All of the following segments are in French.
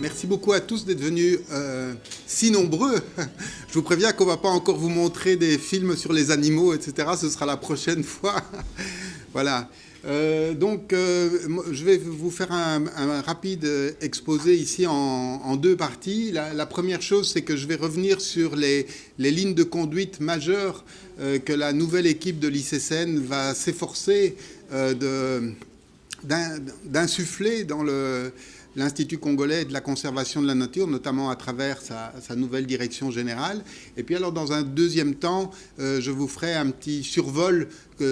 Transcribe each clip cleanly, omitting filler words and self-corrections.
Merci beaucoup à tous d'être venus si nombreux. Je vous préviens qu'on ne va pas encore vous montrer des films sur les animaux, etc. Ce sera la prochaine fois. Voilà. Je vais vous faire un rapide exposé ici en deux parties. La première chose, c'est que je vais revenir sur les lignes de conduite majeures que la nouvelle équipe de l'ICCN va s'efforcer d'insuffler dans l'Institut congolais de la conservation de la nature, notamment à travers sa nouvelle direction générale. Et puis alors, dans un deuxième temps, je vous ferai un petit survol,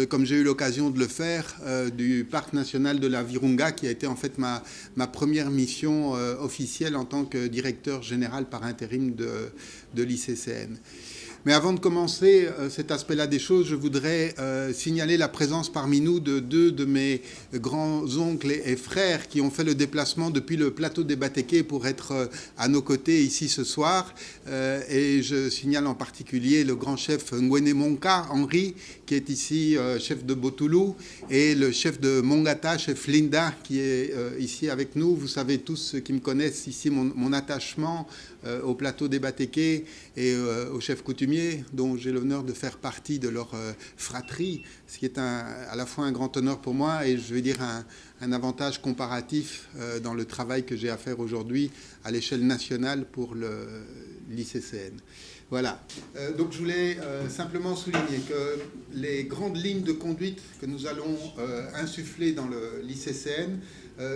comme j'ai eu l'occasion de le faire, du parc national de la Virunga, qui a été en fait ma première mission officielle en tant que directeur général par intérim de l'ICCN. Mais avant de commencer cet aspect-là des choses, je voudrais signaler la présence parmi nous de deux de mes grands-oncles et frères qui ont fait le déplacement depuis le plateau des Batéké pour être à nos côtés ici ce soir. Et je signale en particulier le grand chef Ngwene Monka, Henri, qui est ici chef de Botoulou, et le chef de Mongata, chef Linda, qui est ici avec nous. Vous savez tous, ceux qui me connaissent ici, mon attachement au plateau des Batéké et au chef coutumier, dont j'ai l'honneur de faire partie de leur fratrie, ce qui est à la fois un grand honneur pour moi et, je vais dire, un avantage comparatif dans le travail que j'ai à faire aujourd'hui à l'échelle nationale pour l'ICCN. Voilà. Donc je voulais simplement souligner que les grandes lignes de conduite que nous allons insuffler dans l'ICCN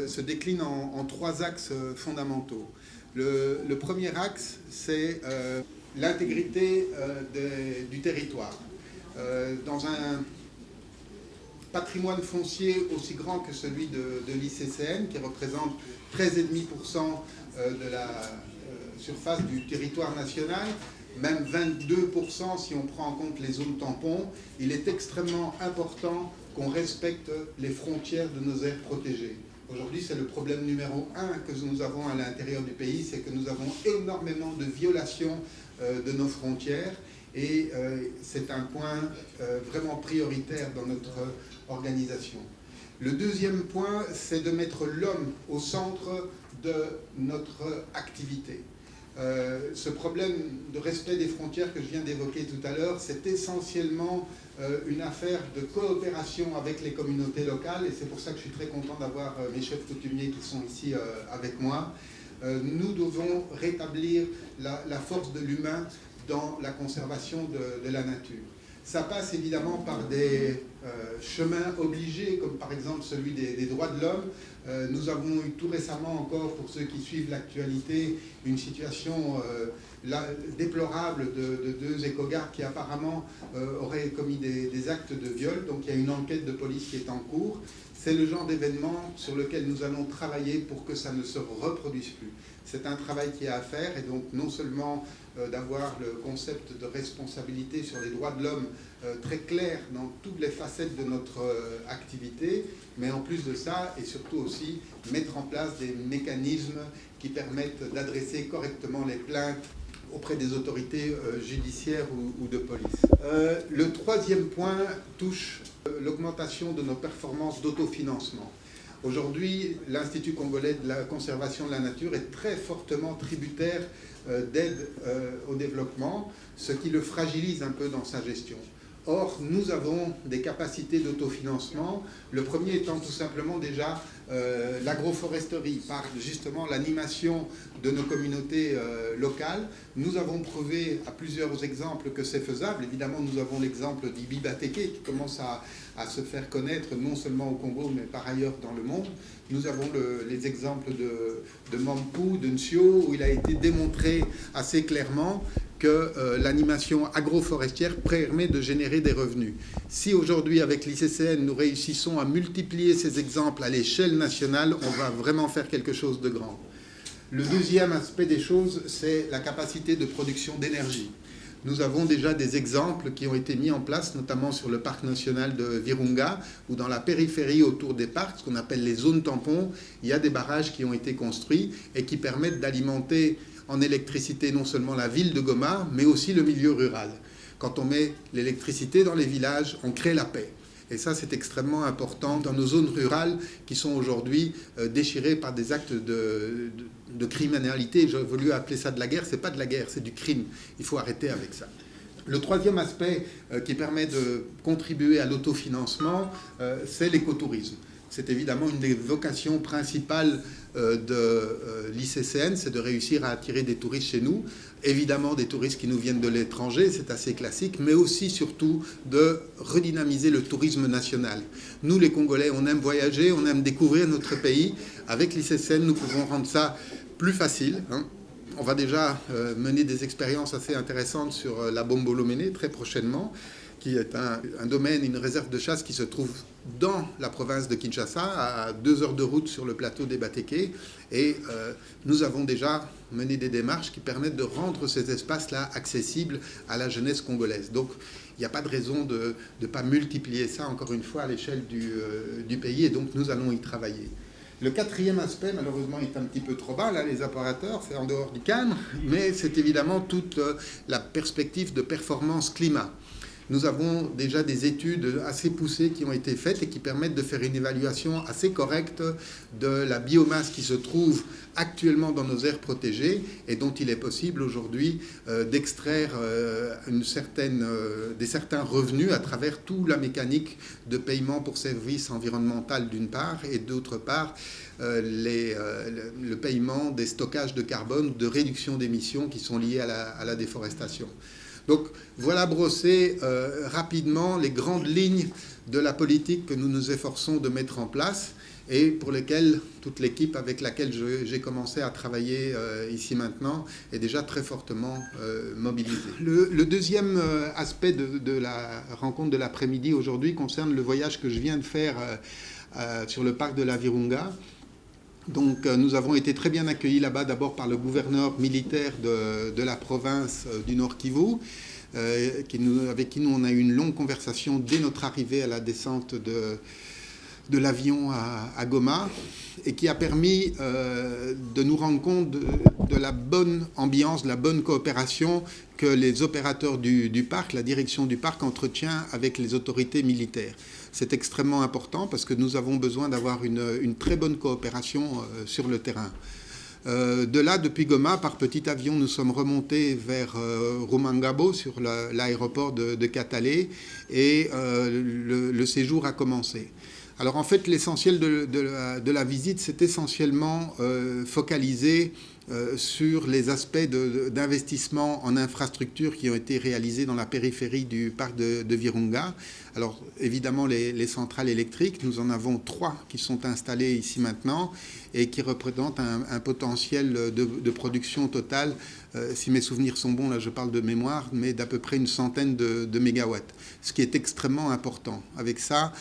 se déclinent en trois axes fondamentaux. Le premier axe, c'est l'intégrité du territoire. Dans un patrimoine foncier aussi grand que celui de l'ICCN, qui représente 13,5% de la surface du territoire national, même 22% si on prend en compte les zones tampons, il est extrêmement important qu'on respecte les frontières de nos aires protégées. Aujourd'hui, c'est le problème numéro un que nous avons à l'intérieur du pays, c'est que nous avons énormément de violations de nos frontières et c'est un point vraiment prioritaire dans notre organisation. Le deuxième point, c'est de mettre l'homme au centre de notre activité. Ce problème de respect des frontières que je viens d'évoquer tout à l'heure, c'est essentiellement une affaire de coopération avec les communautés locales, et c'est pour ça que je suis très content d'avoir mes chefs coutumiers qui sont ici avec moi. Nous devons rétablir la force de l'humain dans la conservation de la nature. Ça passe évidemment par des chemins obligés, comme par exemple celui des droits de l'homme. Nous avons eu tout récemment encore, pour ceux qui suivent l'actualité, une situation déplorable de deux écogardes qui apparemment auraient commis des actes de viol. Donc il y a une enquête de police qui est en cours. C'est le genre d'événement sur lequel nous allons travailler pour que ça ne se reproduise plus. C'est un travail qui est à faire, et donc non seulement d'avoir le concept de responsabilité sur les droits de l'homme très clair dans toutes les facettes de notre activité, mais en plus de ça, et surtout aussi, mettre en place des mécanismes qui permettent d'adresser correctement les plaintes auprès des autorités judiciaires ou de police. Le troisième point touche l'augmentation de nos performances d'autofinancement. Aujourd'hui, l'Institut congolais de la conservation de la nature est très fortement tributaire d'aide au développement, ce qui le fragilise un peu dans sa gestion. Or, nous avons des capacités d'autofinancement, le premier étant tout simplement déjà l'agroforesterie, par justement l'animation de nos communautés locales. Nous avons prouvé à plusieurs exemples que c'est faisable. Évidemment, nous avons l'exemple d'Ibi Batéké qui commence à se faire connaître non seulement au Congo, mais par ailleurs dans le monde. Nous avons les exemples de Mampou, de Nsio, où il a été démontré assez clairement que l'animation agroforestière permet de générer des revenus. Si aujourd'hui, avec l'ICCN, nous réussissons à multiplier ces exemples à l'échelle nationale, on va vraiment faire quelque chose de grand. Le deuxième aspect des choses, c'est la capacité de production d'énergie. Nous avons déjà des exemples qui ont été mis en place, notamment sur le parc national de Virunga, où dans la périphérie autour des parcs, ce qu'on appelle les zones tampons, il y a des barrages qui ont été construits et qui permettent d'alimenter en électricité non seulement la ville de Goma, mais aussi le milieu rural. Quand on met l'électricité dans les villages, on crée la paix. Et ça, c'est extrêmement important dans nos zones rurales qui sont aujourd'hui déchirées par des actes de criminalité. J'ai voulu appeler ça de la guerre. Ce n'est pas de la guerre, c'est du crime. Il faut arrêter avec ça. Le troisième aspect qui permet de contribuer à l'autofinancement, c'est l'écotourisme. C'est évidemment une des vocations principales de l'ICCN, c'est de réussir à attirer des touristes chez nous. Évidemment, des touristes qui nous viennent de l'étranger, c'est assez classique, mais aussi, surtout, de redynamiser le tourisme national. Nous, les Congolais, on aime voyager, on aime découvrir notre pays. Avec l'ICCN, nous pouvons rendre ça plus facile. On va déjà mener des expériences assez intéressantes sur la Bombolomene très prochainement, qui est un domaine, une réserve de chasse qui se trouve dans la province de Kinshasa, à 2 heures de route sur le plateau des Batéké. Et nous avons déjà mené des démarches qui permettent de rendre ces espaces-là accessibles à la jeunesse congolaise. Donc, il n'y a pas de raison de ne pas multiplier ça, encore une fois, à l'échelle du pays. Et donc, nous allons y travailler. Le quatrième aspect, malheureusement, est un petit peu trop bas. Là, les opérateurs, c'est en dehors du cadre, mais c'est évidemment toute la perspective de performance climat. Nous avons déjà des études assez poussées qui ont été faites et qui permettent de faire une évaluation assez correcte de la biomasse qui se trouve actuellement dans nos aires protégées et dont il est possible aujourd'hui d'extraire certains revenus à travers toute la mécanique de paiement pour services environnementaux d'une part et d'autre part le paiement des stockages de carbone, de réduction d'émissions qui sont liés à la déforestation. Donc voilà brossé rapidement les grandes lignes de la politique que nous nous efforçons de mettre en place et pour lesquelles toute l'équipe avec laquelle j'ai commencé à travailler ici maintenant est déjà très fortement mobilisée. Le deuxième aspect de la rencontre de l'après-midi aujourd'hui concerne le voyage que je viens de faire sur le parc de la Virunga. Donc nous avons été très bien accueillis là-bas, d'abord par le gouverneur militaire de la province du Nord Kivu, avec qui nous on a eu une longue conversation dès notre arrivée à la descente de l'avion à Goma, et qui a permis de nous rendre compte de la bonne ambiance, de la bonne coopération que les opérateurs du parc, la direction du parc entretient avec les autorités militaires. C'est extrêmement important parce que nous avons besoin d'avoir une très bonne coopération sur le terrain. De là, depuis Goma, par petit avion, nous sommes remontés vers Rumangabo, sur l'aéroport de Katale, et le séjour a commencé. Alors en fait, l'essentiel de la visite, c'est essentiellement focalisé sur les aspects d'investissement en infrastructures qui ont été réalisés dans la périphérie du parc de Virunga. Alors évidemment les centrales électriques, nous en avons 3 qui sont installées ici maintenant et qui représentent un potentiel de production totale, si mes souvenirs sont bons, là je parle de mémoire, mais d'à peu près une centaine de mégawatts, ce qui est extrêmement important. Avec ça,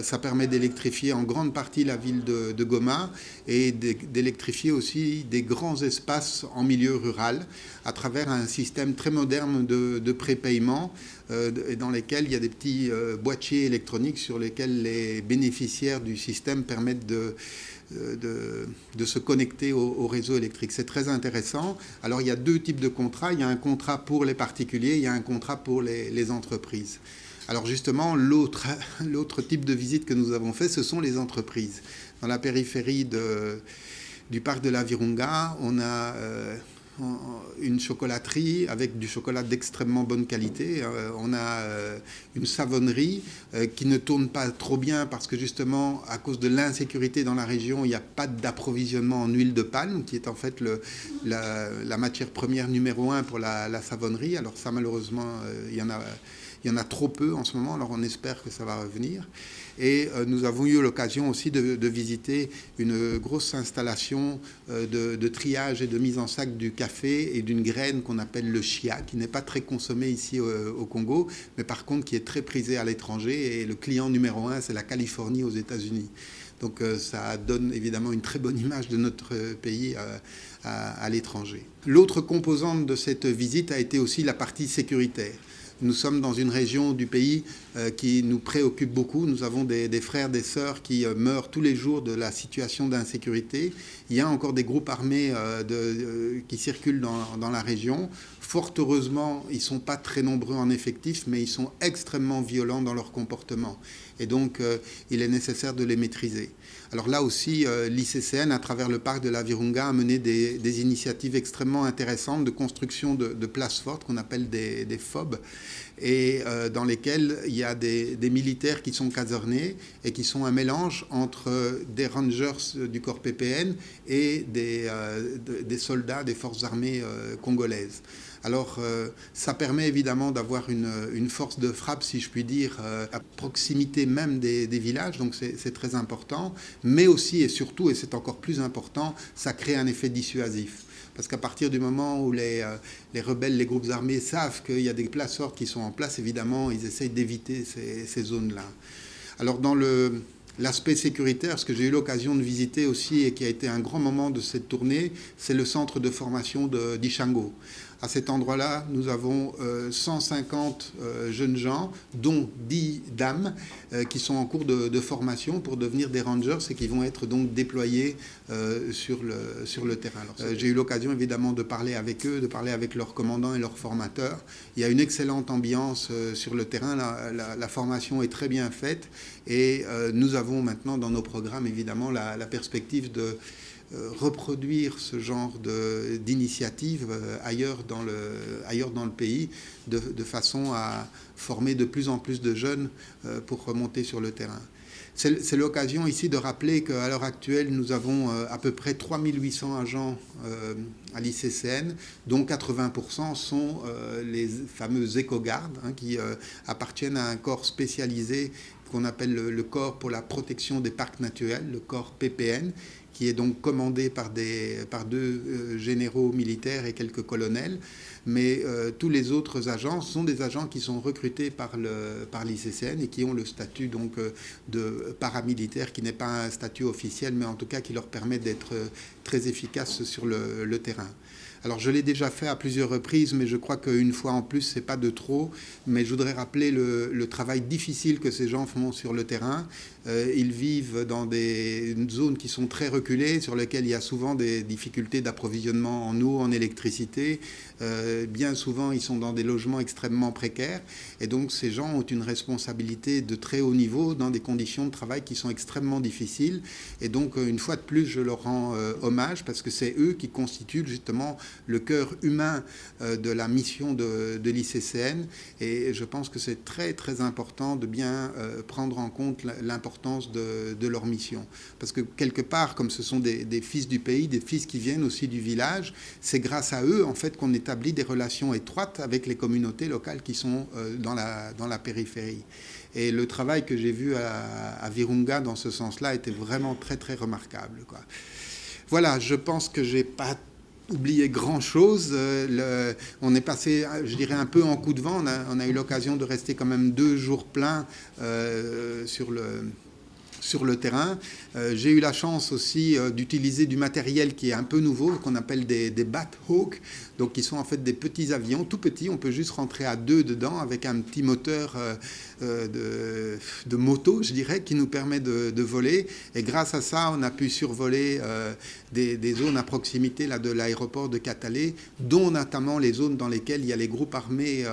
ça permet d'électrifier en grande partie la ville de Goma et d'électrifier aussi des grands espaces en milieu rural à travers un système très moderne de prépaiement dans lesquels il y a des petits boîtiers électroniques sur lesquels les bénéficiaires du système permettent de se connecter au réseau électrique. C'est très intéressant. Alors il y a 2 types de contrats. Il y a un contrat pour les particuliers, il y a un contrat pour les entreprises. Alors justement, l'autre type de visite que nous avons fait, ce sont les entreprises. Dans la périphérie du parc de la Virunga, on a une chocolaterie avec du chocolat d'extrêmement bonne qualité. On a une savonnerie qui ne tourne pas trop bien parce que justement, à cause de l'insécurité dans la région, il n'y a pas d'approvisionnement en huile de palme, qui est en fait la matière première numéro 1 pour la savonnerie. Alors ça, malheureusement, il y en a trop peu en ce moment, alors on espère que ça va revenir. Et nous avons eu l'occasion aussi de visiter une grosse installation de triage et de mise en sac du café et d'une graine qu'on appelle le chia, qui n'est pas très consommée ici au Congo, mais par contre qui est très prisée à l'étranger. Et le client numéro 1, c'est la Californie aux États-Unis. Donc ça donne évidemment une très bonne image de notre pays à l'étranger. L'autre composante de cette visite a été aussi la partie sécuritaire. Nous sommes dans une région du pays qui nous préoccupe beaucoup. Nous avons des frères, des sœurs qui meurent tous les jours de la situation d'insécurité. Il y a encore des groupes armés qui circulent dans la région. Fort heureusement, ils ne sont pas très nombreux en effectif, mais ils sont extrêmement violents dans leur comportement. et donc il est nécessaire de les maîtriser. Alors là aussi, l'ICCN, à travers le parc de la Virunga, a mené des initiatives extrêmement intéressantes de construction de places fortes qu'on appelle des FOB, et dans lesquelles il y a des militaires qui sont casernés et qui sont un mélange entre des rangers du corps PPN et des soldats des forces armées congolaises. Alors, ça permet évidemment d'avoir une force de frappe, si je puis dire, à proximité même des villages, donc c'est très important, mais aussi et surtout, et c'est encore plus important, ça crée un effet dissuasif. Parce qu'à partir du moment où les rebelles, les groupes armés savent qu'il y a des places fortes qui sont en place, évidemment, ils essayent d'éviter ces zones-là. Alors, dans l'aspect sécuritaire, ce que j'ai eu l'occasion de visiter aussi et qui a été un grand moment de cette tournée, c'est le centre de formation d'Ishango. À cet endroit-là, nous avons 150 jeunes gens, dont 10 dames, qui sont en cours de formation pour devenir des rangers et qui vont être donc déployés sur le terrain. J'ai eu l'occasion évidemment de parler avec eux, de parler avec leurs commandants et leurs formateurs. Il y a une excellente ambiance sur le terrain, la formation est très bien faite et nous avons maintenant dans nos programmes évidemment la perspective de reproduire ce genre d'initiative ailleurs dans le pays, de façon à former de plus en plus de jeunes pour remonter sur le terrain. C'est l'occasion ici de rappeler qu'à l'heure actuelle, nous avons à peu près 3800 agents à l'ICCN, dont 80% sont les fameux éco-gardes qui appartiennent à un corps spécialisé qu'on appelle le corps pour la protection des parcs naturels, le corps PPN, qui est donc commandé par deux généraux militaires et quelques colonels. Mais tous les autres agents sont des agents qui sont recrutés par l'ICCN et qui ont le statut donc, de paramilitaire, qui n'est pas un statut officiel, mais en tout cas qui leur permet d'être très efficaces sur le terrain. Alors je l'ai déjà fait à plusieurs reprises, mais je crois qu'une fois en plus, c'est pas de trop. Mais je voudrais rappeler le travail difficile que ces gens font sur le terrain. Ils vivent dans des zones qui sont très reculées, sur lesquelles il y a souvent des difficultés d'approvisionnement en eau, en électricité. Bien souvent, ils sont dans des logements extrêmement précaires. Et donc, ces gens ont une responsabilité de très haut niveau dans des conditions de travail qui sont extrêmement difficiles. Et donc, une fois de plus, je leur rends hommage parce que c'est eux qui constituent justement le cœur humain de la mission de l'ICCN. Et je pense que c'est très, très important de bien prendre en compte l'importance de leur mission. Parce que quelque part, comme ce sont des fils du pays, des fils qui viennent aussi du village, c'est grâce à eux, en fait, qu'on établit des relations étroites avec les communautés locales qui sont dans la périphérie. Et le travail que j'ai vu à Virunga dans ce sens-là était vraiment très, très remarquable, quoi. Voilà, je pense que j'ai pas oublié grand-chose. On est passé, je dirais, un peu en coup de vent. On a eu l'occasion de rester quand même 2 jours pleins sur le terrain. J'ai eu la chance aussi d'utiliser du matériel qui est un peu nouveau, qu'on appelle des Bat-Hawk, donc qui sont en fait des petits avions, tout petits. On peut juste rentrer à 2 dedans avec un petit moteur de moto, je dirais, qui nous permet de voler. Et grâce à ça, on a pu survoler des zones à proximité là, de l'aéroport de Katale, dont notamment les zones dans lesquelles il y a les groupes armés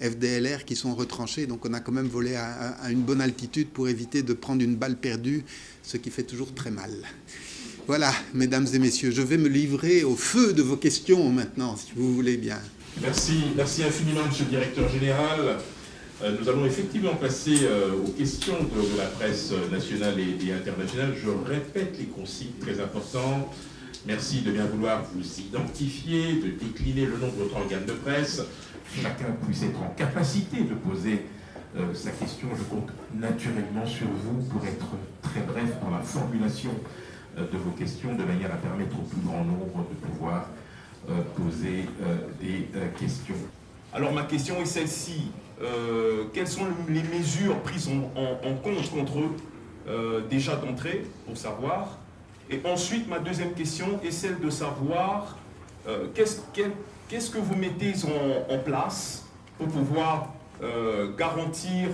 FDLR qui sont retranchés. Donc on a quand même volé à une bonne altitude pour éviter de prendre une balle perdue, ce qui fait toujours très mal. Voilà, mesdames et messieurs, je vais me livrer au feu de vos questions maintenant, si vous voulez bien. Merci infiniment, monsieur le directeur général. Nous allons effectivement passer aux questions de la presse nationale et internationale. Je répète les consignes très importantes. Merci de bien vouloir vous identifier, de décliner le nom de votre organe de presse. Chacun puisse être en capacité de poser sa question. Je compte naturellement sur vous pour être très bref dans la formulation de vos questions, de manière à permettre au plus grand nombre de pouvoir poser des questions. Alors ma question est celle-ci. Quelles sont les mesures prises en compte contre eux déjà d'entrée, pour savoir? Et ensuite, ma deuxième question est celle de savoir qu'est-ce que vous mettez en place pour pouvoir garantir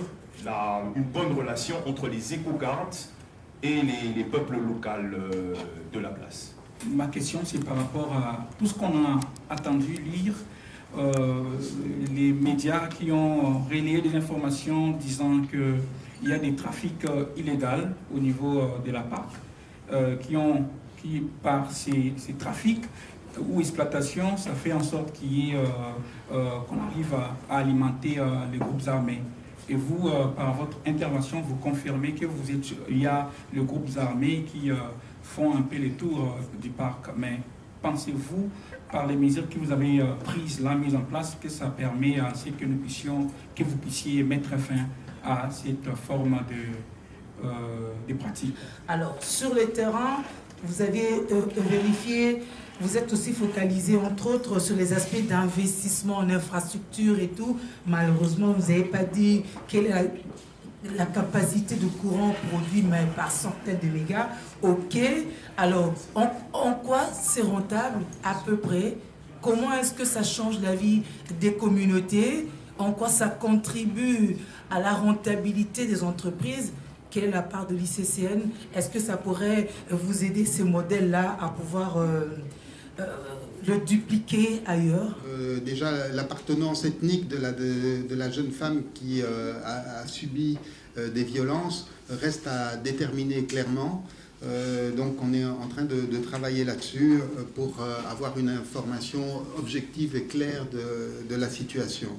une bonne relation entre les éco-gardes et les peuples locaux de la place. Ma question, c'est par rapport à tout ce qu'on a attendu lire les médias qui ont relayé des informations disant qu'il y a des trafics illégaux au niveau de la PAC, qui par ces trafics ou exploitations, ça fait en sorte qu'on arrive à alimenter les groupes armés. Et vous, par votre intervention, vous confirmez que il y a les groupes armés qui font un peu les tours du parc. Mais pensez-vous, par les mesures que vous avez prises, la mise en place, que ça permet à ce que vous puissiez mettre fin à cette forme de pratique? Alors, sur le terrain, vous avez vérifié, vous êtes aussi focalisé, entre autres, sur les aspects d'investissement en infrastructure et tout. Malheureusement, vous n'avez pas dit quelle est la capacité de courant produit mais par centaines de mégas. Ok, alors, en quoi c'est rentable à peu près? Comment est-ce que ça change la vie des communautés? En quoi ça contribue à la rentabilité des entreprises? Quelle est la part de l'ICCN? Est-ce que ça pourrait vous aider, ces modèles-là, à pouvoir le dupliquer ailleurs? Déjà, l'appartenance ethnique de la jeune femme qui a subi des violences reste à déterminer clairement. Donc on est en train de travailler là-dessus pour avoir une information objective et claire de la situation.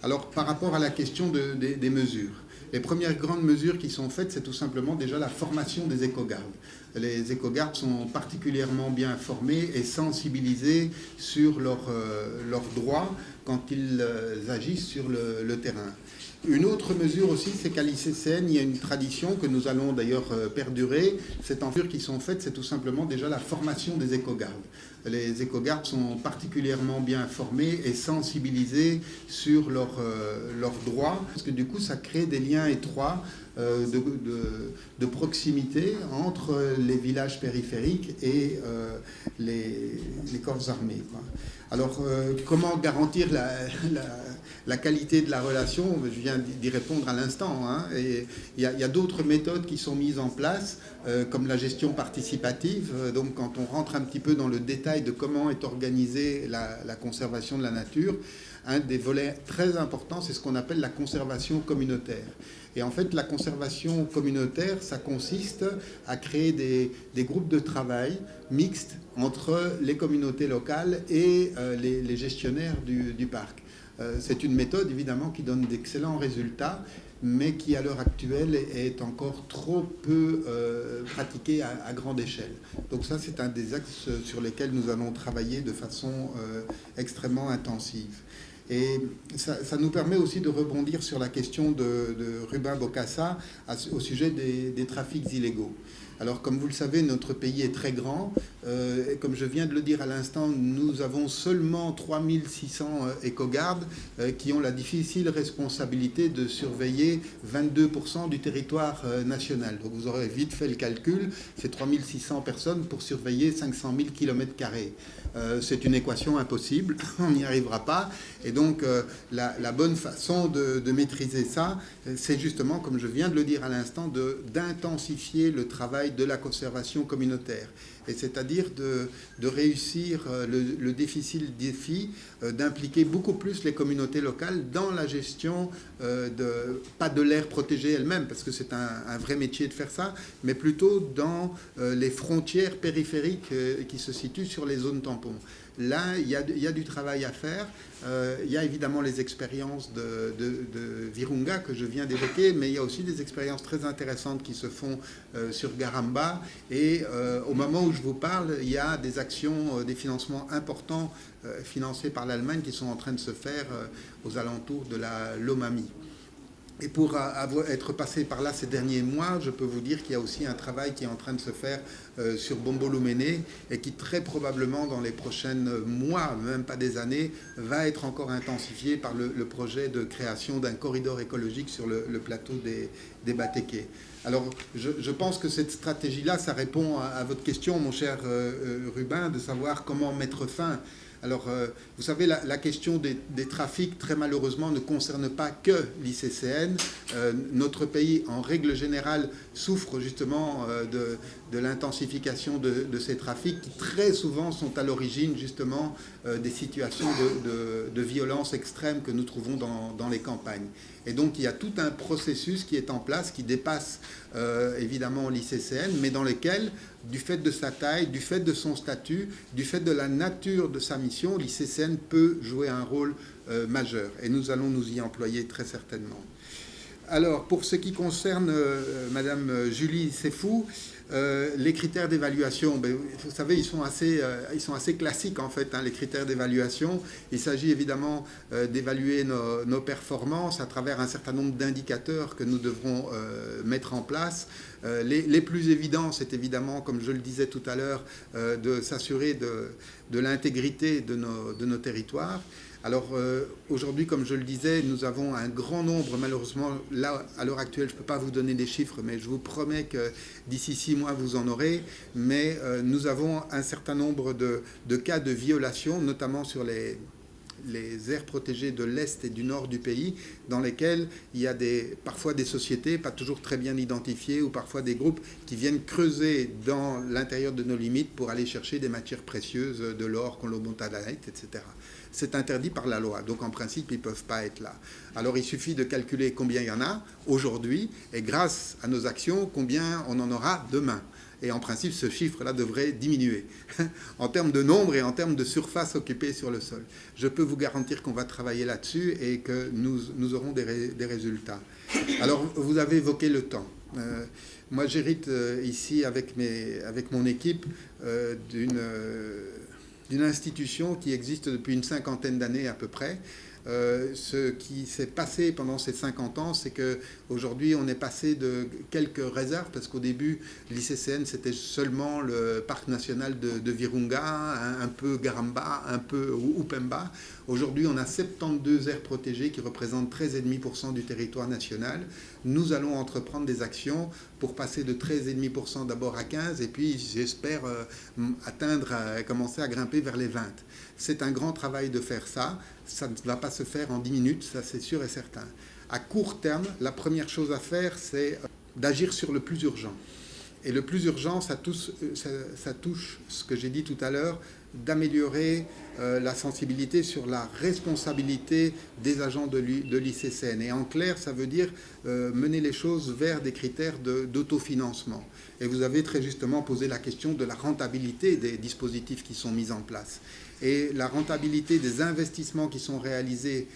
Alors par rapport à la question des mesures, les premières grandes mesures qui sont faites, c'est tout simplement déjà la formation des éco-gardes. Les éco-gardes sont particulièrement bien formés et sensibilisés sur leurs droits quand ils agissent sur le terrain. Une autre mesure aussi, c'est qu'à l'ICCN, il y a une tradition que nous allons d'ailleurs perdurer. Ces mesures qui sont faites, c'est tout simplement déjà la formation des éco-gardes. Les éco-gardes sont particulièrement bien formés et sensibilisés sur leurs droits, parce que du coup, ça crée des liens étroits de proximité entre les villages périphériques et les corps armés, quoi. Alors, comment garantir la qualité de la relation? Je viens d'y répondre à l'instant, hein, et il y a d'autres méthodes qui sont mises en place, comme la gestion participative. Donc, quand on rentre un petit peu dans le détail de comment est organisée la conservation de la nature, un des volets très importants, c'est ce qu'on appelle la conservation communautaire. Et en fait, la conservation communautaire, ça consiste à créer des groupes de travail mixtes entre les communautés locales et les gestionnaires du parc. C'est une méthode, évidemment, qui donne d'excellents résultats, mais qui, à l'heure actuelle, est encore trop peu pratiquée à grande échelle. Donc ça, c'est un des axes sur lesquels nous allons travailler de façon extrêmement intensive. Et ça nous permet aussi de rebondir sur la question de Ruben Bokassa au sujet des trafics illégaux. Alors, comme vous le savez, notre pays est très grand. Et comme je viens de le dire à l'instant, nous avons seulement 3600 éco-gardes qui ont la difficile responsabilité de surveiller 22% du territoire national. Donc, vous aurez vite fait le calcul, c'est 3600 personnes pour surveiller 500 000 km². C'est une équation impossible, on n'y arrivera pas. Et donc, la bonne façon de maîtriser ça, c'est justement, comme je viens de le dire à l'instant, d'intensifier le travail de la conservation communautaire. Et c'est-à-dire de réussir le difficile défi d'impliquer beaucoup plus les communautés locales dans la gestion, pas de l'aire protégée elle-même, parce que c'est un vrai métier de faire ça, mais plutôt dans les frontières périphériques qui se situent sur les zones tampons. Là, il y a du travail à faire. Il y a évidemment les expériences de Virunga que je viens d'évoquer, mais il y a aussi des expériences très intéressantes qui se font sur Garamba. Et au moment où je vous parle, il y a des actions, des financements importants financés par l'Allemagne qui sont en train de se faire aux alentours de la Lomami. Et pour être passé par là ces derniers mois, je peux vous dire qu'il y a aussi un travail qui est en train de se faire sur Bombolumene et qui très probablement dans les prochains mois, même pas des années, va être encore intensifié par le projet de création d'un corridor écologique sur le plateau des Batéké. Alors je pense que cette stratégie-là, ça répond à votre question, mon cher Ruben, de savoir comment mettre fin Alors, vous savez, la question des trafics, très malheureusement, ne concerne pas que l'ICCN. Notre pays, en règle générale, souffre justement de l'intensification de ces trafics qui, très souvent, sont à l'origine, justement, des situations de violence extrême que nous trouvons dans les campagnes. Et donc, il y a tout un processus qui est en place, qui dépasse évidemment l'ICCN, mais dans lequel, du fait de sa taille, du fait de son statut, du fait de la nature de sa mission, l'ICCN peut jouer un rôle majeur. Et nous allons nous y employer très certainement. Alors, pour ce qui concerne Madame Julie Sefou, les critères d'évaluation, vous savez, ils sont assez classiques en fait, hein, les critères d'évaluation. Il s'agit évidemment d'évaluer nos performances à travers un certain nombre d'indicateurs que nous devrons mettre en place. Les plus évidents, c'est évidemment, comme je le disais tout à l'heure, de s'assurer de l'intégrité de nos territoires. Alors aujourd'hui, comme je le disais, nous avons un grand nombre, malheureusement, là, à l'heure actuelle, je ne peux pas vous donner des chiffres, mais je vous promets que d'ici 6 mois, vous en aurez. Mais nous avons un certain nombre de cas de violation, notamment sur les aires protégées de l'Est et du Nord du pays, dans lesquelles il y a parfois des sociétés pas toujours très bien identifiées ou parfois des groupes qui viennent creuser dans l'intérieur de nos limites pour aller chercher des matières précieuses, de l'or, colombontanite, etc. C'est interdit par la loi, donc en principe, ils ne peuvent pas être là. Alors il suffit de calculer combien il y en a aujourd'hui et grâce à nos actions, combien on en aura demain. Et en principe, ce chiffre-là devrait diminuer en termes de nombre et en termes de surface occupée sur le sol. Je peux vous garantir qu'on va travailler là-dessus et que nous aurons des résultats. Alors, vous avez évoqué le temps. Moi, j'hérite ici avec mon équipe d'une institution qui existe depuis une 50aine d'années à peu près. Ce qui s'est passé pendant ces 50 ans, c'est qu'aujourd'hui, on est passé de quelques réserves, parce qu'au début, l'ICCN, c'était seulement le parc national de Virunga, un peu Garamba, un peu Upemba. Aujourd'hui, on a 72 aires protégées qui représentent 13,5% du territoire national. Nous allons entreprendre des actions pour passer de 13,5% d'abord à 15%, et puis j'espère commencer à grimper vers les 20%. C'est un grand travail de faire ça. Ça ne va pas se faire en 10 minutes, ça c'est sûr et certain. À court terme, la première chose à faire, c'est d'agir sur le plus urgent. Et le plus urgent, ça touche ce que j'ai dit tout à l'heure, d'améliorer la sensibilité sur la responsabilité des agents de l'ICCN. Et en clair, ça veut dire mener les choses vers des critères d'autofinancement. Et vous avez très justement posé la question de la rentabilité des dispositifs qui sont mis en place. Et la rentabilité des investissements qui sont réalisés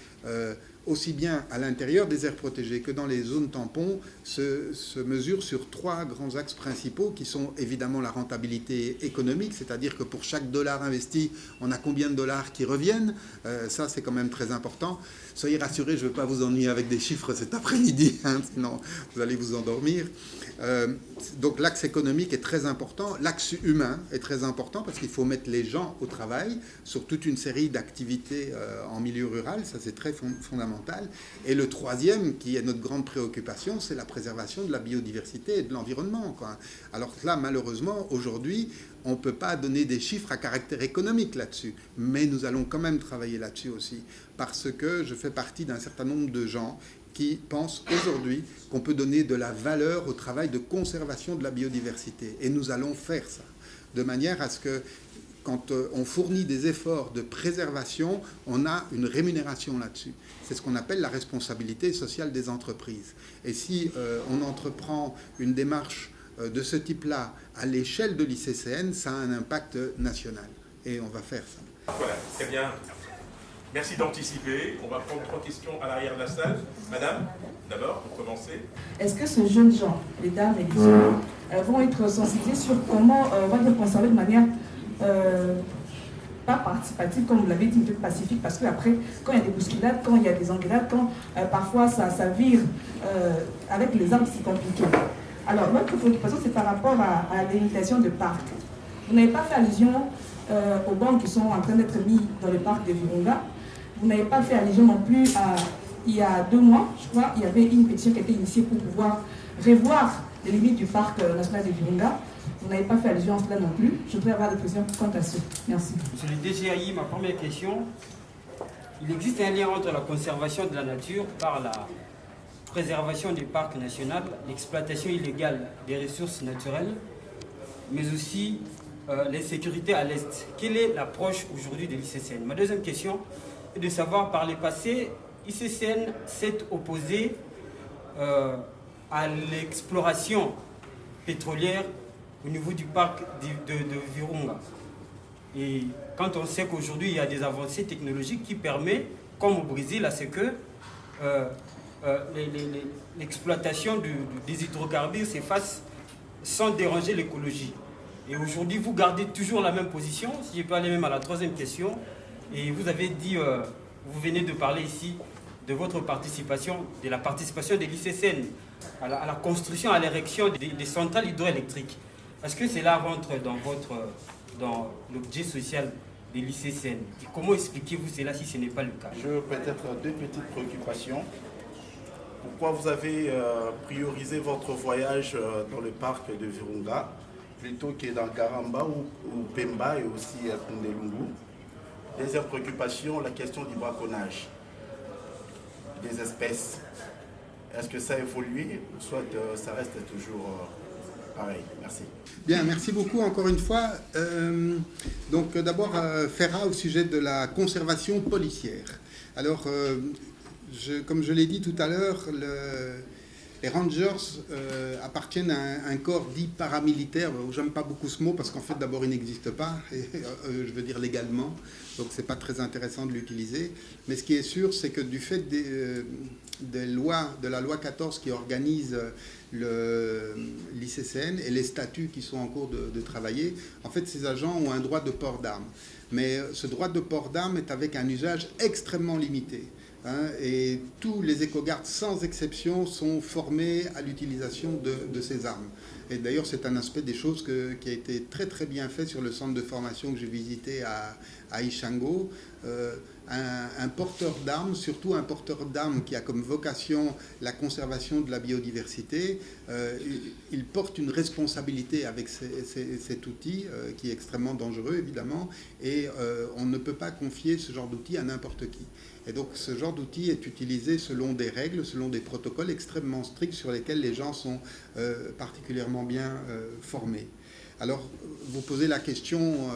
aussi bien à l'intérieur des aires protégées que dans les zones tampons se mesure sur 3 grands axes principaux qui sont évidemment la rentabilité économique, c'est-à-dire que pour chaque dollar investi, on a combien de dollars qui reviennent. Ça, c'est quand même très important. Soyez rassurés, je ne veux pas vous ennuyer avec des chiffres cet après-midi, hein, sinon vous allez vous endormir. Donc l'axe économique est très important, l'axe humain est très important parce qu'il faut mettre les gens au travail sur toute une série d'activités en milieu rural, ça c'est très fondamental. Et le troisième, qui est notre grande préoccupation, c'est la préservation de la biodiversité et de l'environnement, quoi. Alors là, malheureusement, aujourd'hui, on ne peut pas donner des chiffres à caractère économique là-dessus, mais nous allons quand même travailler là-dessus aussi, parce que je fais partie d'un certain nombre de gens qui pensent aujourd'hui qu'on peut donner de la valeur au travail de conservation de la biodiversité. Et nous allons faire ça, de manière à ce que quand on fournit des efforts de préservation, on a une rémunération là-dessus. C'est ce qu'on appelle la responsabilité sociale des entreprises. Et si on entreprend une démarche de ce type-là à l'échelle de l'ICCN, ça a un impact national. Et on va faire ça. Voilà, très bien. Merci d'anticiper. On va prendre 3 questions à l'arrière de la salle. Madame, d'abord, pour commencer. Est-ce que ces jeunes gens, les dames et les hommes, vont être sensibilisés sur comment on va les conserver de manière pas participative, comme vous l'avez dit, peut-être pacifique, parce qu'après, quand il y a des bousculades, quand il y a des engueulades, quand parfois ça vire avec les armes, c'est compliqué. Alors, notre préoccupation, c'est par rapport à la délimitation de parcs. Vous n'avez pas fait allusion aux banques qui sont en train d'être mis dans le parc de Virunga. Vous n'avez pas fait allusion non plus à, il y a 2 mois, je crois, il y avait une pétition qui a été initiée pour pouvoir revoir des limites du parc national de Virunga. Vous n'avez pas fait allusion à cela non plus. Je voudrais avoir des questions quant à ça. Merci. Monsieur le DGAI, ma première question. Il existe un lien entre la conservation de la nature par la préservation des parcs nationaux, l'exploitation illégale des ressources naturelles, mais aussi l'insécurité à l'Est. Quelle est l'approche aujourd'hui de l'ICCN? Ma deuxième question est de savoir, par le passé, l'ICCN s'est opposé à l'exploration pétrolière au niveau du parc de Virunga. Et quand on sait qu'aujourd'hui il y a des avancées technologiques qui permettent, comme au Brésil, à ce que l'exploitation des hydrocarbures se fasse sans déranger l'écologie. Et aujourd'hui, vous gardez toujours la même position. Si je peux aller même à la troisième question, et vous avez dit, vous venez de parler ici de votre participation, de la participation de l'ICCN à la construction, à l'érection des centrales hydroélectriques. Est-ce que cela rentre dans l'objet social de l'ICCN? Et comment expliquez-vous cela si ce n'est pas le cas? Je peut-être deux petites préoccupations. Pourquoi vous avez priorisé votre voyage dans le parc de Virunga plutôt que dans Karamba ou Pemba et aussi Kundelungu? Deuxième préoccupation, la question du braconnage des espèces. Est-ce que ça a évolué ou soit ça reste toujours pareil? Merci. Bien, merci beaucoup encore une fois. Donc d'abord, Ferra au sujet de la conservation policière. Alors, comme je l'ai dit tout à l'heure, les rangers appartiennent à un corps dit paramilitaire. J'aime pas beaucoup ce mot parce qu'en fait d'abord il n'existe pas, je veux dire légalement, donc c'est pas très intéressant de l'utiliser. Mais ce qui est sûr, c'est que du fait de la loi 14 qui organise l'ICCN et les statuts qui sont en cours de travailler, en fait ces agents ont un droit de port d'armes. Mais ce droit de port d'armes est avec un usage extrêmement limité. Et tous les éco-gardes, sans exception, sont formés à l'utilisation de ces armes. Et d'ailleurs, c'est un aspect des choses qui a été très très bien fait sur le centre de formation que j'ai visité à Ishango. Un porteur d'armes, surtout un porteur d'armes qui a comme vocation la conservation de la biodiversité, il porte une responsabilité avec cet outil qui est extrêmement dangereux évidemment, et on ne peut pas confier ce genre d'outil à n'importe qui. Et donc ce genre d'outil est utilisé selon des règles, selon des protocoles extrêmement stricts sur lesquels les gens sont particulièrement bien formés. Alors, vous posez la question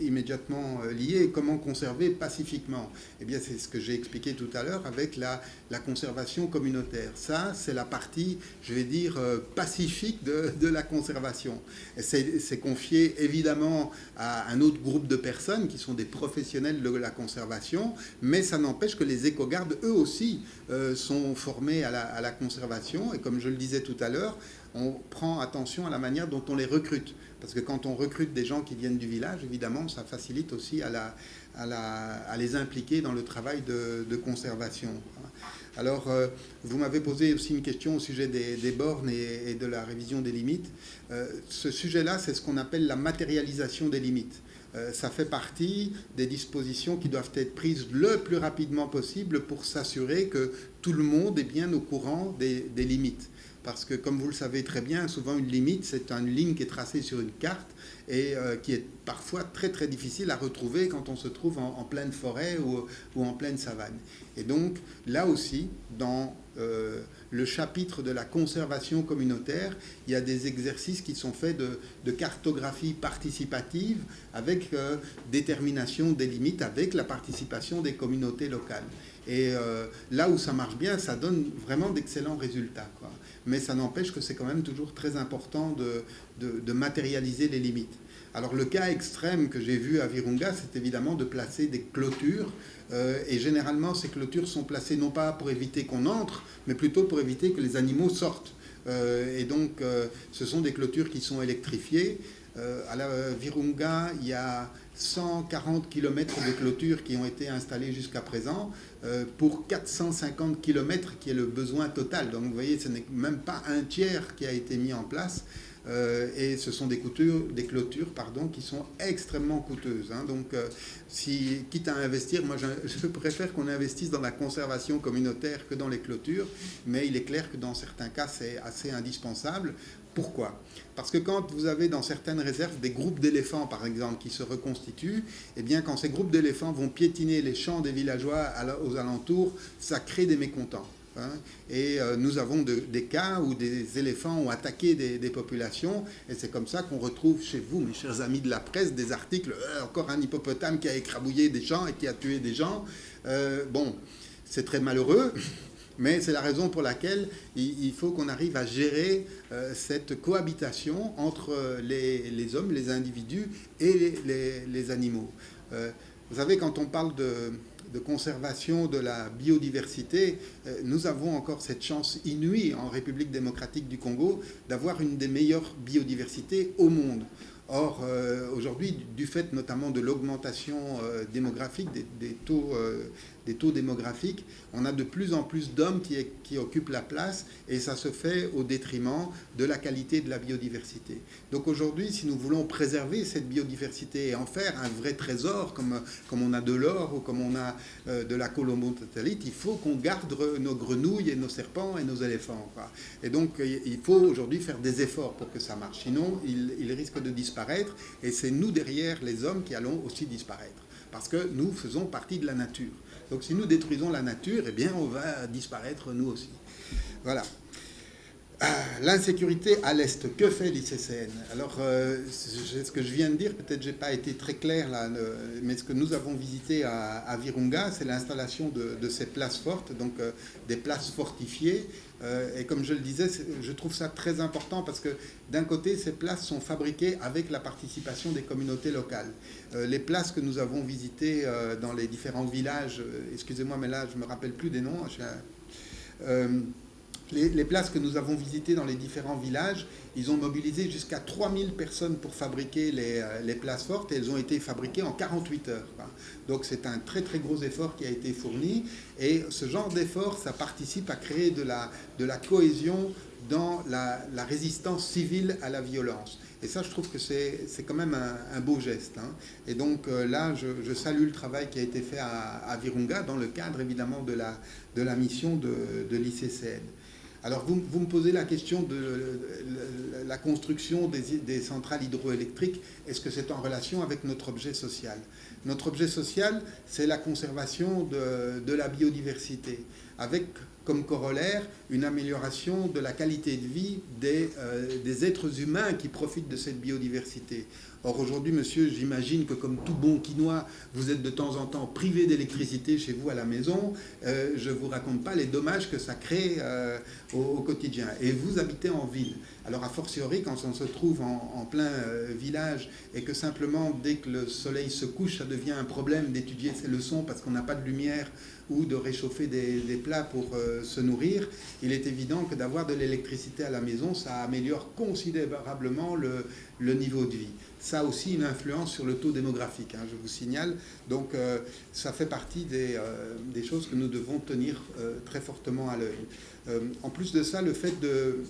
immédiatement liée, comment conserver pacifiquement? Eh bien, c'est ce que j'ai expliqué tout à l'heure avec la conservation communautaire. Ça, c'est la partie, je vais dire, pacifique de la conservation. C'est confié évidemment à un autre groupe de personnes qui sont des professionnels de la conservation, mais ça n'empêche que les éco-gardes, eux aussi, sont formés à la conservation. Et comme je le disais tout à l'heure, on prend attention à la manière dont on les recrute. Parce que quand on recrute des gens qui viennent du village, évidemment, ça facilite aussi à les impliquer dans le travail de conservation. Alors, vous m'avez posé aussi une question au sujet des bornes et de la révision des limites. Ce sujet-là, c'est ce qu'on appelle la matérialisation des limites. Ça fait partie des dispositions qui doivent être prises le plus rapidement possible pour s'assurer que tout le monde est bien au courant des limites. Parce que, comme vous le savez très bien, souvent une limite, c'est une ligne qui est tracée sur une carte et qui est parfois très très difficile à retrouver quand on se trouve en pleine forêt ou en pleine savane. Et donc, là aussi, dans le chapitre de la conservation communautaire, il y a des exercices qui sont faits de cartographie participative avec détermination des limites, avec la participation des communautés locales. Et là où ça marche bien, ça donne vraiment d'excellents résultats, quoi. Mais ça n'empêche que c'est quand même toujours très important de matérialiser les limites. Alors le cas extrême que j'ai vu à Virunga, c'est évidemment de placer des clôtures. Et généralement, ces clôtures sont placées non pas pour éviter qu'on entre, mais plutôt pour éviter que les animaux sortent. Et donc, ce sont des clôtures qui sont électrifiées. À la Virunga, il y a 140 km de clôtures qui ont été installées jusqu'à présent pour 450 km qui est le besoin total. Donc vous voyez, ce n'est même pas un tiers qui a été mis en place. et ce sont des clôtures qui sont extrêmement coûteuses. Hein. Donc, quitte à investir, moi je préfère qu'on investisse dans la conservation communautaire que dans les clôtures, mais il est clair que dans certains cas, c'est assez indispensable. Pourquoi ? Parce que quand vous avez dans certaines réserves des groupes d'éléphants, par exemple, qui se reconstituent, eh bien, quand ces groupes d'éléphants vont piétiner les champs des villageois aux alentours, ça crée des mécontents. Hein. Et nous avons des cas où des éléphants ont attaqué des populations, et c'est comme ça qu'on retrouve chez vous, mes chers amis de la presse, des articles, encore un hippopotame qui a écrabouillé des gens et qui a tué des gens. Bon, c'est très malheureux. Mais c'est la raison pour laquelle il faut qu'on arrive à gérer cette cohabitation entre les hommes, les individus et les animaux. Vous savez, quand on parle de conservation de la biodiversité, nous avons encore cette chance inouïe en République démocratique du Congo d'avoir une des meilleures biodiversités au monde. Or, aujourd'hui, du fait notamment de l'augmentation démographique, des taux démographiques, on a de plus en plus d'hommes qui occupent la place, et ça se fait au détriment de la qualité de la biodiversité. Donc aujourd'hui, si nous voulons préserver cette biodiversité et en faire un vrai trésor, comme on a de l'or ou comme on a de la colombotantalite, il faut qu'on garde nos grenouilles et nos serpents et nos éléphants, quoi. Et donc, il faut aujourd'hui faire des efforts pour que ça marche. Sinon, il risque de disparaître, et c'est nous derrière, les hommes, qui allons aussi disparaître. Parce que nous faisons partie de la nature. Donc si nous détruisons la nature, eh bien on va disparaître nous aussi. Voilà. L'insécurité à l'Est, que fait l'ICCN? Alors, ce que je viens de dire, peut-être je n'ai pas été très clair là, mais ce que nous avons visité à Virunga, c'est l'installation de ces places fortes, donc des places fortifiées. Et comme je le disais, je trouve ça très important parce que d'un côté, ces places sont fabriquées avec la participation des communautés locales. Les places que nous avons visitées dans les différents villages, excusez-moi, mais là, je ne me rappelle plus des noms. Les places que nous avons visitées dans les différents villages, ils ont mobilisé jusqu'à 3000 personnes pour fabriquer les places fortes, et elles ont été fabriquées en 48 heures. Donc c'est un très très gros effort qui a été fourni, et ce genre d'effort, ça participe à créer de la cohésion dans la résistance civile à la violence. Et ça, je trouve que c'est quand même un beau geste. Hein. Et donc là, je salue le travail qui a été fait à Virunga, dans le cadre évidemment de la mission de l'ICCN. Alors, vous me posez la question de la construction des centrales hydroélectriques. Est-ce que c'est en relation avec notre objet social? Notre objet social, c'est la conservation de la biodiversité, avec comme corollaire une amélioration de la qualité de vie des êtres humains qui profitent de cette biodiversité. Or, aujourd'hui, monsieur, j'imagine que comme tout bon Quinois, vous êtes de temps en temps privé d'électricité chez vous à la maison. Je ne vous raconte pas les dommages que ça crée au quotidien. Et vous habitez en ville. Alors, a fortiori, quand on se trouve en plein village et que simplement, dès que le soleil se couche, ça devient un problème d'étudier ses leçons parce qu'on n'a pas de lumière ou de réchauffer des plats pour se nourrir, il est évident que d'avoir de l'électricité à la maison, ça améliore considérablement le niveau de vie. Ça a aussi une influence sur le taux démographique, hein, je vous signale. Donc ça fait partie des choses que nous devons tenir très fortement à l'œil. En plus de ça, le fait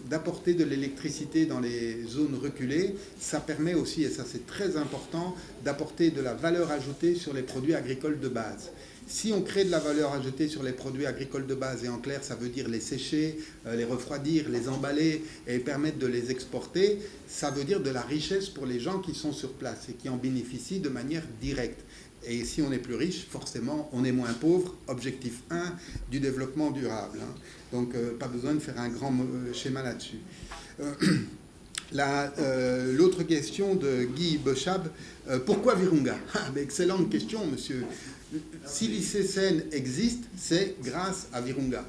d'apporter de l'électricité dans les zones reculées, ça permet aussi, et ça c'est très important, d'apporter de la valeur ajoutée sur les produits agricoles de base. Si on crée de la valeur ajoutée sur les produits agricoles de base, et en clair, ça veut dire les sécher, les refroidir, les emballer et permettre de les exporter, ça veut dire de la richesse pour les gens qui sont sur place et qui en bénéficient de manière directe. Et si on est plus riche, forcément, on est moins pauvre. Objectif 1 du développement durable. Hein. Donc, pas besoin de faire un grand schéma là-dessus. L'autre question de Guy Bochab, pourquoi Virunga? Excellente question, monsieur. Si l'ICCN existe, c'est grâce à Virunga.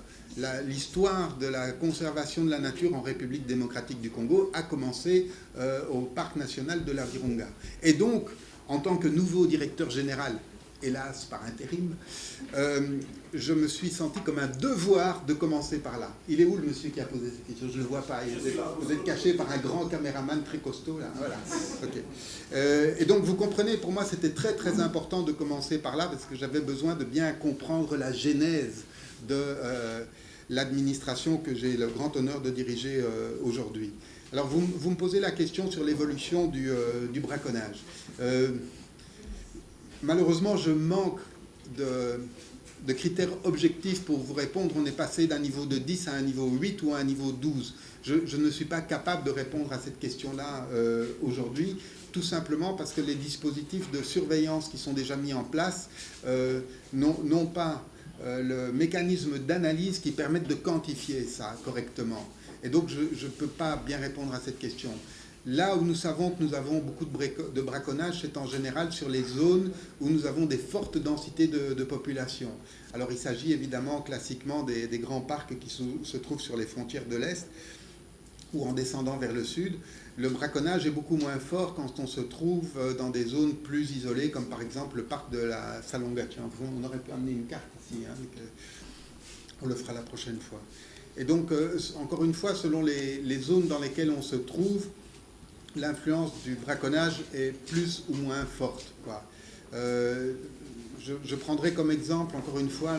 L'histoire de la conservation de la nature en République démocratique du Congo a commencé au parc national de la Virunga. Et donc, en tant que nouveau directeur général, hélas par intérim, je me suis senti comme un devoir de commencer par là. Il est où le monsieur qui a posé cette question? Je ne le vois pas. Vous êtes caché par un grand caméraman très costaud, là. Voilà. Okay. Et donc, vous comprenez, pour moi, c'était très, très important de commencer par là, parce que j'avais besoin de bien comprendre la genèse de l'administration que j'ai le grand honneur de diriger aujourd'hui. Alors, vous me posez la question sur l'évolution du braconnage. Malheureusement, je manque de critères objectifs pour vous répondre. On est passé d'un niveau de 10 à un niveau 8 ou à un niveau 12. Je ne suis pas capable de répondre à cette question-là aujourd'hui, tout simplement parce que les dispositifs de surveillance qui sont déjà mis en place n'ont pas le mécanisme d'analyse qui permette de quantifier ça correctement. Et donc, je ne peux pas bien répondre à cette question. Là où nous savons que nous avons beaucoup de braconnage, c'est en général sur les zones où nous avons des fortes densités de population. Alors, il s'agit évidemment classiquement des grands parcs qui se trouvent sur les frontières de l'Est ou en descendant vers le sud. Le braconnage est beaucoup moins fort quand on se trouve dans des zones plus isolées, comme par exemple le parc de la Salonga. On aurait pu amener une carte ici, hein, on le fera la prochaine fois. Et donc, encore une fois, selon les zones dans lesquelles on se trouve, l'influence du braconnage est plus ou moins forte, quoi. Je prendrai comme exemple, encore une fois,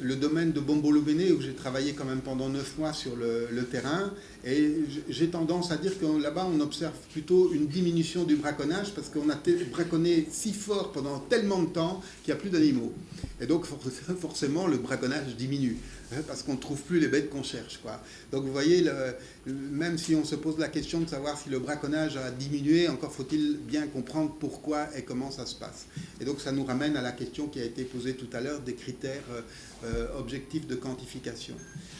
le domaine de Bombolubene, où j'ai travaillé quand même pendant 9 mois sur le terrain. Et j'ai tendance à dire que là-bas, on observe plutôt une diminution du braconnage parce qu'on a braconné si fort pendant tellement de temps qu'il n'y a plus d'animaux. Et donc, forcément, le braconnage diminue parce qu'on ne trouve plus les bêtes qu'on cherche, quoi. Donc, vous voyez, même si on se pose la question de savoir si le braconnage a diminué, encore faut-il bien comprendre pourquoi et comment ça se passe. Et donc, ça nous ramène à la question qui a été posée tout à l'heure des critères objectifs de quantification.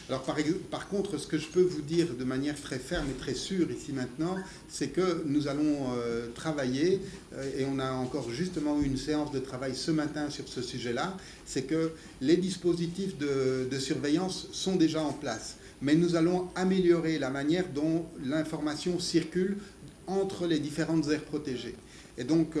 Alors, par contre, ce que je peux vous dire de manière très ferme et très sûre ici maintenant, c'est que nous allons travailler, et on a encore justement eu une séance de travail ce matin sur ce sujet-là, c'est que les dispositifs de surveillance sont déjà en place. Mais nous allons améliorer la manière dont l'information circule entre les différentes aires protégées. Et donc,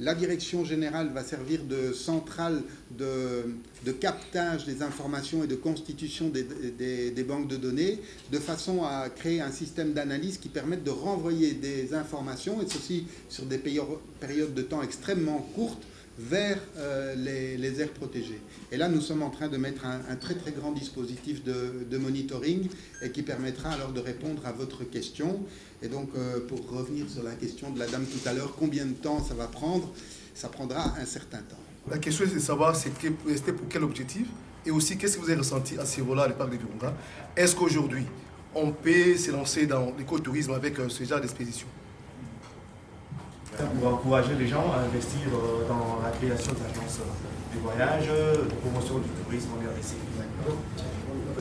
la direction générale va servir de centrale de captage des informations et de constitution des banques de données, de façon à créer un système d'analyse qui permette de renvoyer des informations, et ceci sur des périodes de temps extrêmement courtes, vers les aires protégées. Et là, nous sommes en train de mettre un très très grand dispositif de monitoring et qui permettra alors de répondre à votre question. Et donc, pour revenir sur la question de la dame tout à l'heure, combien de temps ça va prendre? Ça prendra un certain temps. La question, c'est de savoir c'était pour quel objectif et aussi qu'est-ce que vous avez ressenti à ce niveau-là, le parc de Virunga. Est-ce qu'aujourd'hui, on peut se lancer dans l'écotourisme avec ce genre d'expédition? Pour encourager les gens à investir dans la création d'agences de voyage, de promotion du tourisme en RDC.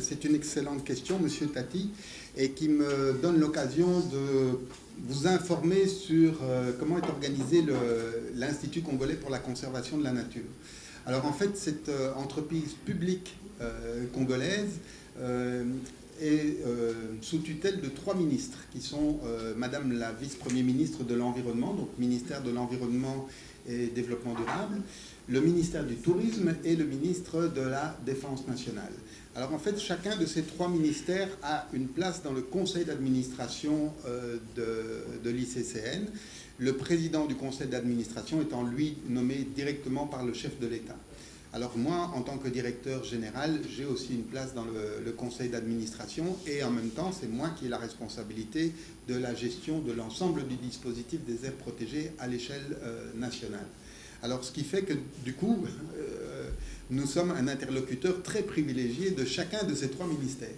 C'est une excellente question, Monsieur Tati, et qui me donne l'occasion de vous informer sur comment est organisé l'Institut congolais pour la conservation de la nature. Alors en fait, cette entreprise publique congolaise est sous tutelle de 3 ministres, qui sont Madame la vice-premier ministre de l'Environnement, donc ministère de l'Environnement et Développement durable, le ministère du Tourisme et le ministre de la Défense nationale. Alors en fait, chacun de ces 3 ministères a une place dans le conseil d'administration de l'ICCN, le président du conseil d'administration étant lui nommé directement par le chef de l'État. Alors moi, en tant que directeur général, j'ai aussi une place dans le conseil d'administration et en même temps, c'est moi qui ai la responsabilité de la gestion de l'ensemble du dispositif des aires protégées à l'échelle nationale. Alors ce qui fait que du coup, nous sommes un interlocuteur très privilégié de chacun de ces 3 ministères.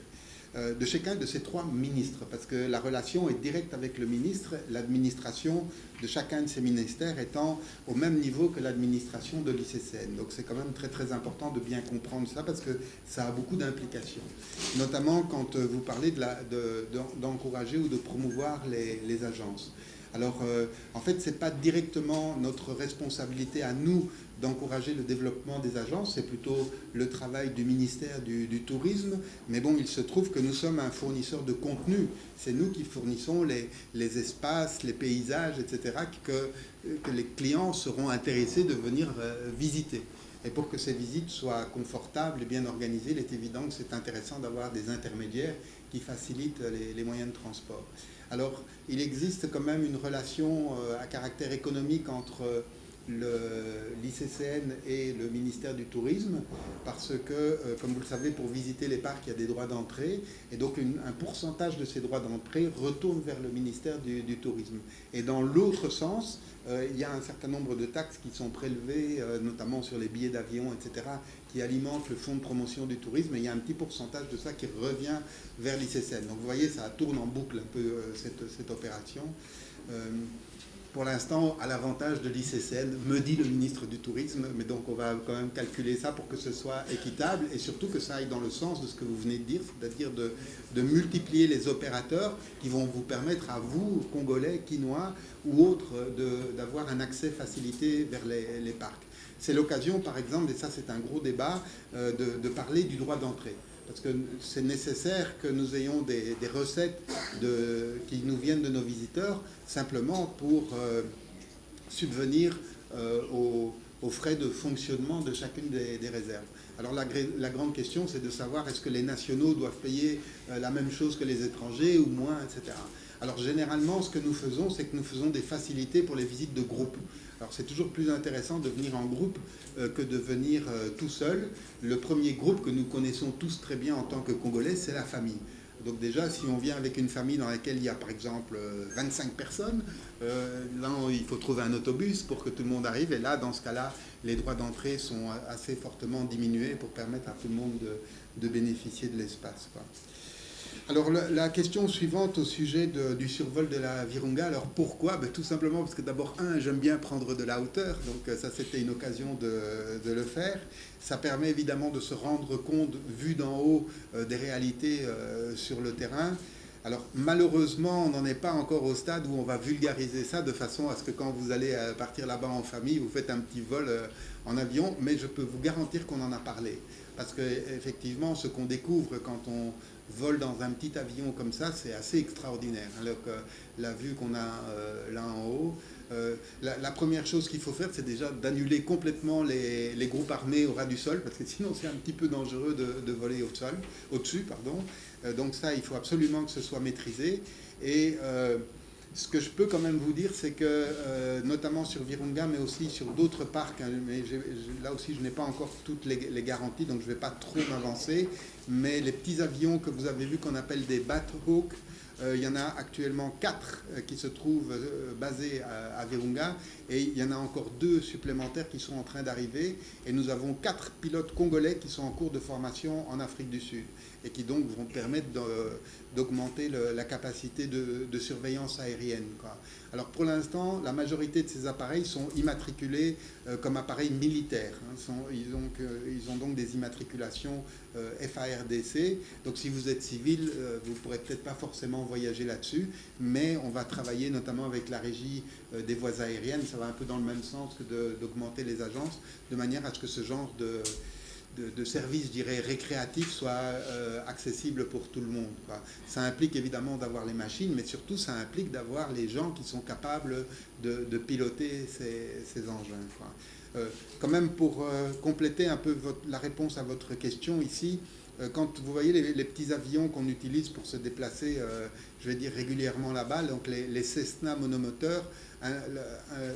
De chacun de ces 3 ministres, parce que la relation est directe avec le ministre, l'administration de chacun de ces ministères étant au même niveau que l'administration de l'ICCN. Donc c'est quand même très très important de bien comprendre ça, parce que ça a beaucoup d'implications. Notamment quand vous parlez d'encourager ou de promouvoir les agences. Alors, en fait, ce n'est pas directement notre responsabilité à nous d'encourager le développement des agences, c'est plutôt le travail du ministère du Tourisme. Mais bon, il se trouve que nous sommes un fournisseur de contenu. C'est nous qui fournissons les espaces, les paysages, etc., que les clients seront intéressés de venir visiter. Et pour que ces visites soient confortables et bien organisées, il est évident que c'est intéressant d'avoir des intermédiaires qui facilitent les moyens de transport. Alors, il existe quand même une relation à caractère économique entre l'ICCN et le ministère du Tourisme, parce que, comme vous le savez, pour visiter les parcs, il y a des droits d'entrée, et donc un pourcentage de ces droits d'entrée retourne vers le ministère du Tourisme. Et dans l'autre sens, il y a un certain nombre de taxes qui sont prélevées, notamment sur les billets d'avion, etc., qui alimentent le fonds de promotion du tourisme, et il y a un petit pourcentage de ça qui revient vers l'ICCN. Donc vous voyez, ça tourne en boucle un peu cette opération. Pour l'instant, à l'avantage de l'ICCN, me dit le ministre du Tourisme, mais donc on va quand même calculer ça pour que ce soit équitable et surtout que ça aille dans le sens de ce que vous venez de dire, c'est-à-dire de multiplier les opérateurs qui vont vous permettre à vous, Congolais, Quinois ou autres, d'avoir un accès facilité vers les parcs. C'est l'occasion, par exemple, et ça c'est un gros débat, de parler du droit d'entrée. Parce que c'est nécessaire que nous ayons des recettes qui nous viennent de nos visiteurs, simplement pour subvenir aux frais de fonctionnement de chacune des réserves. Alors la grande question, c'est de savoir est-ce que les nationaux doivent payer la même chose que les étrangers ou moins, etc. Alors généralement, ce que nous faisons, c'est que nous faisons des facilités pour les visites de groupe. Alors c'est toujours plus intéressant de venir en groupe que de venir tout seul. Le premier groupe que nous connaissons tous très bien en tant que Congolais, c'est la famille. Donc déjà, si on vient avec une famille dans laquelle il y a par exemple 25 personnes, là il faut trouver un autobus pour que tout le monde arrive. Et là, dans ce cas-là, les droits d'entrée sont assez fortement diminués pour permettre à tout le monde de bénéficier de l'espace, quoi. Alors la question suivante au sujet du survol de la Virunga, alors pourquoi? Tout simplement parce que d'abord, j'aime bien prendre de la hauteur, donc ça c'était une occasion de le faire. Ça permet évidemment de se rendre compte, vu d'en haut, des réalités sur le terrain. Alors malheureusement, on n'en est pas encore au stade où on va vulgariser ça de façon à ce que quand vous allez partir là-bas en famille, vous faites un petit vol en avion, mais je peux vous garantir qu'on en a parlé. Parce qu'effectivement, ce qu'on découvre quand on vole dans un petit avion comme ça, c'est assez extraordinaire. Alors que la vue qu'on a là en haut, la première chose qu'il faut faire, c'est déjà d'annuler complètement les groupes armés au ras du sol, parce que sinon c'est un petit peu dangereux de voler au-dessus. Donc ça, il faut absolument que ce soit maîtrisé. Et ce que je peux quand même vous dire, c'est que, notamment sur Virunga, mais aussi sur d'autres parcs, mais là aussi je n'ai pas encore toutes les garanties, donc je ne vais pas trop m'avancer, mais les petits avions que vous avez vus qu'on appelle des Bathhawk, il y en a actuellement 4 qui se trouvent basés à Virunga, et il y en a encore 2 supplémentaires qui sont en train d'arriver, et nous avons 4 pilotes congolais qui sont en cours de formation en Afrique du Sud, et qui donc vont permettre d'augmenter la capacité de surveillance aérienne, quoi. Alors pour l'instant, la majorité de ces appareils sont immatriculés comme appareils militaires. Ils ont donc des immatriculations FARDC. Donc si vous êtes civil, vous ne pourrez peut-être pas forcément voyager là-dessus, mais on va travailler notamment avec la régie des voies aériennes. Ça va un peu dans le même sens que d'augmenter les agences, de manière à ce que ce genre de services, je dirais, récréatifs soit accessible pour tout le monde, quoi. Ça implique évidemment d'avoir les machines, mais surtout ça implique d'avoir les gens qui sont capables de piloter ces engins, quoi. Quand même, pour compléter un peu la réponse à votre question ici, quand vous voyez les petits avions qu'on utilise pour se déplacer, je vais dire régulièrement là-bas, donc les Cessna monomoteurs,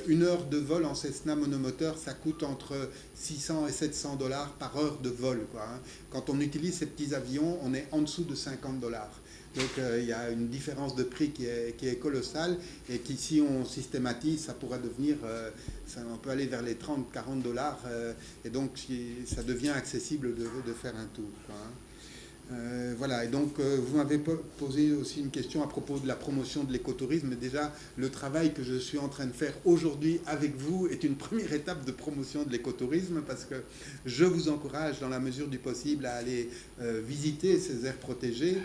une heure de vol en Cessna monomoteur, ça coûte entre 600 et 700 $ par heure de vol, quoi, hein. Quand on utilise ces petits avions, on est en dessous de 50 $. Donc il y a une différence de prix qui est colossale, et qui, si on systématise, ça pourrait devenir, on peut aller vers les 30-40 $, et donc ça devient accessible de faire un tour, quoi, hein. Voilà, et donc vous m'avez posé aussi une question à propos de la promotion de l'écotourisme. Déjà, le travail que je suis en train de faire aujourd'hui avec vous est une première étape de promotion de l'écotourisme, parce que je vous encourage dans la mesure du possible à aller visiter ces aires protégées.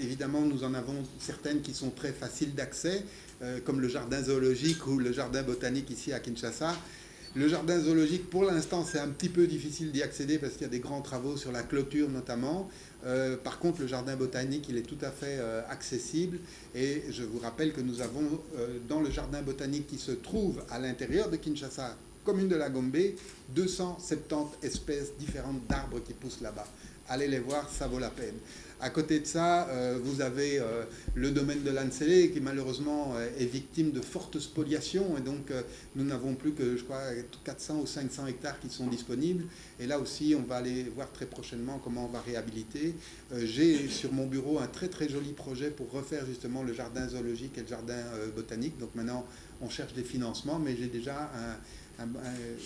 Évidemment, nous en avons certaines qui sont très faciles d'accès, comme le jardin zoologique ou le jardin botanique ici à Kinshasa. Le jardin zoologique, pour l'instant, c'est un petit peu difficile d'y accéder parce qu'il y a des grands travaux sur la clôture notamment. Par contre, le jardin botanique, il est tout à fait accessible. Et je vous rappelle que nous avons, dans le jardin botanique qui se trouve à l'intérieur de Kinshasa, commune de la Gombe, 270 espèces différentes d'arbres qui poussent là-bas. allez les voir, ça vaut la peine. À côté de ça, vous avez le domaine de l'Ansele qui malheureusement est victime de fortes spoliations et donc nous n'avons plus que, je crois, 400 ou 500 hectares qui sont disponibles. Et là aussi, on va aller voir très prochainement comment on va réhabiliter. J'ai sur mon bureau un très très joli projet pour refaire justement le jardin zoologique et le jardin botanique. Donc maintenant, on cherche des financements, mais j'ai déjà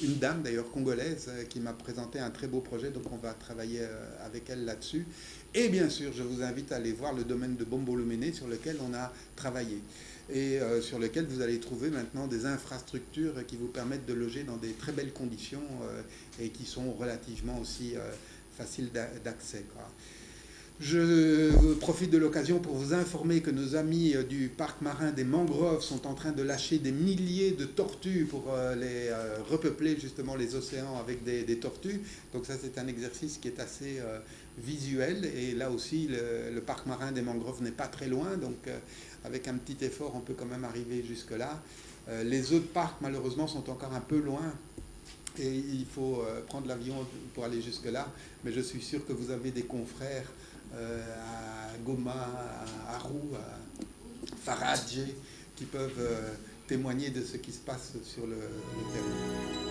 une dame d'ailleurs congolaise qui m'a présenté un très beau projet, donc on va travailler avec elle là-dessus. Et bien sûr, je vous invite à aller voir le domaine de Bombolomene sur lequel on a travaillé et sur lequel vous allez trouver maintenant des infrastructures qui vous permettent de loger dans des très belles conditions et qui sont relativement aussi faciles d'accès, quoi. Je profite de l'occasion pour vous informer que nos amis du parc marin des mangroves sont en train de lâcher des milliers de tortues pour les repeupler justement les océans avec des tortues. Donc ça, c'est un exercice qui est assez visuel. Et là aussi, le parc marin des mangroves n'est pas très loin. Donc avec un petit effort, on peut quand même arriver jusque-là. Les autres parcs, malheureusement, sont encore un peu loin. Et il faut prendre l'avion pour aller jusque-là. Mais je suis sûr que vous avez des confrères à Goma, à Arou, à Faradje, qui peuvent témoigner de ce qui se passe sur le terrain.